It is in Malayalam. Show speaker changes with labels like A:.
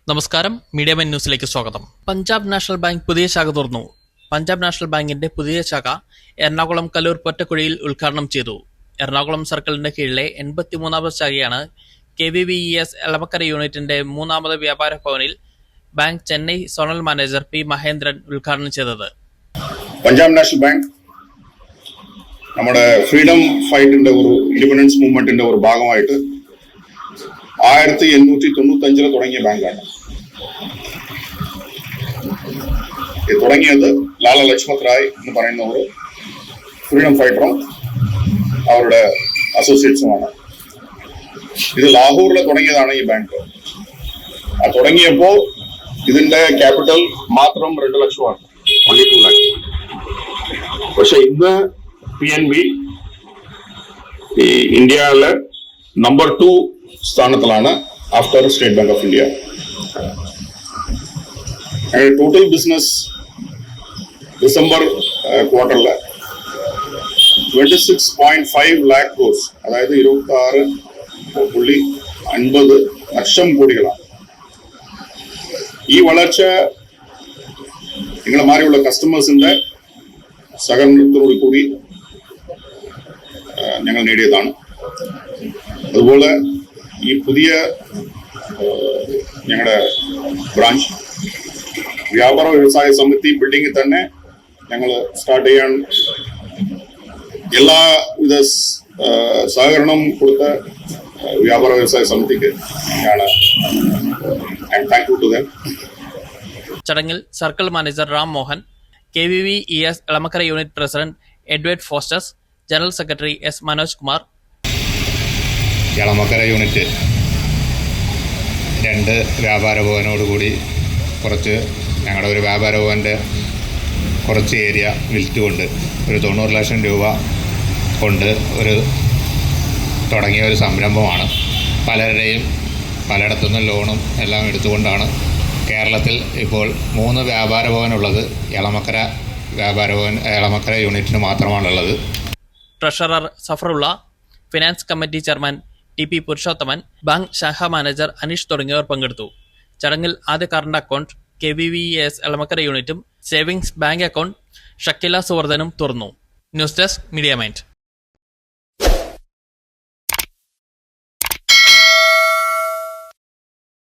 A: നമസ്കാരം, മീഡിയ മൈൻ ന്യൂസിലേക്ക് സ്വാഗതം. പഞ്ചാബ് നാഷണൽ ബാങ്ക് പുതിയ ശാഖ തുറന്നു. പഞ്ചാബ് നാഷണൽ ബാങ്കിന്റെ പുതിയ ശാഖ എറണാകുളം കല്ലൂർ പൊറ്റക്കുഴിയിൽ ഉദ്ഘാടനം ചെയ്തു. എറണാകുളം സർക്കിളിന്റെ കീഴിലെ 83ാമത് ശാഖയാണ് KVVES എളമക്കര യൂണിറ്റിന്റെ 3ാമത് വ്യാപാര ഭവനിൽ bank Chennai zonal manager P Mahendran ഉദ്ഘാടനം ചെയ്തത്.
B: പഞ്ചാബ് നാഷണൽ ബാങ്ക് നമ്മുടെ ഫ്രീഡം ഫൈറ്റിന്റെ ഒരു ഇൻഡിപെൻഡൻസ് മൂവ്മെന്റിന്റെ ഒരു ഭാഗമായിട്ട് 1895 തുടങ്ങിയ ബാങ്കാണ്. ഇത് തുടങ്ങിയത് ലാല ലജ്പത് റായ് എന്ന് പറയുന്ന ഒരു ഫ്രീഡം ഫൈറ്ററും അവരുടെ അസോസിയേറ്റ്സുമാണ്. ഇത് ലാഹോറിൽ തുടങ്ങിയതാണ് ഈ ബാങ്ക്. തുടങ്ങിയപ്പോൾ ഇതിന്റെ ക്യാപിറ്റൽ മാത്രം 2 ലക്ഷമാണ്, 2 ലക്ഷം. പക്ഷെ ഇന്ന് PNB ഈ ഇന്ത്യയിലെ നമ്പർ 2 സ്ഥാനത്തിലാണ് after state bank of India. Total business December ക്വാർട്ടറിൽ 26.5 lakh crores, അതായത് 26.50 ലക്ഷം കോടികളാണ്. ഈ വളർച്ച നിങ്ങളെ മാറിയുള്ള കസ്റ്റമേഴ്സിന്റെ സഹകരണത്തോടു കൂടി ഞങ്ങൾ നേടിയതാണ്. അതുപോലെ ഈ പുതിയ ഞങ്ങളുടെ ബ്രാഞ്ച് വ്യാപാര വ്യവസായ സമിതി ബിൽഡിംഗിൽ തന്നെ ഞങ്ങൾ സ്റ്റാർട്ട് ചെയ്യാൻ എല്ലാവിധ സഹകരണം കൊടുത്ത വ്യാപാര വ്യവസായ സമിതിക്ക് താങ്ക്ഫുൾ ടു ദം.
A: ചടങ്ങിൽ circle manager Ram Mohan, KVVES Elamakkara unit president Edward Faustus, general secretary S Manoj Kumar,
C: Elamakkara unit 2 വ്യാപാര ഭവനോടുകൂടി കുറച്ച് ഞങ്ങളുടെ ഒരു വ്യാപാര ഭവൻ്റെ കുറച്ച് ഏരിയ വിൽറ്റുകൊണ്ട് ഒരു 90 ലക്ഷം രൂപ കൊണ്ട് തുടങ്ങിയ ഒരു സംരംഭമാണ്. പലയിടത്തുനിന്നും ലോണും എല്ലാം എടുത്തുകൊണ്ടാണ് കേരളത്തിൽ ഇപ്പോൾ 3 വ്യാപാര ഭവനുള്ളത്. എളമക്കര യൂണിറ്റിന് മാത്രമാണുള്ളത്.
A: Treasurer Safarulla, finance committee chairman TP Purushothaman, bank ശാഖാ മാനേജർ അനീഷ് തുടങ്ങിയവർ പങ്കെടുത്തു. ചടങ്ങിൽ ആദ്യ കറണ്ട് അക്കൗണ്ട് KVVES എളമക്കര യൂണിറ്റും സേവിങ്സ് ബാങ്ക് അക്കൗണ്ട് ഷക്കില സുവർദ്ധനും തുറന്നു. News desk, media mind.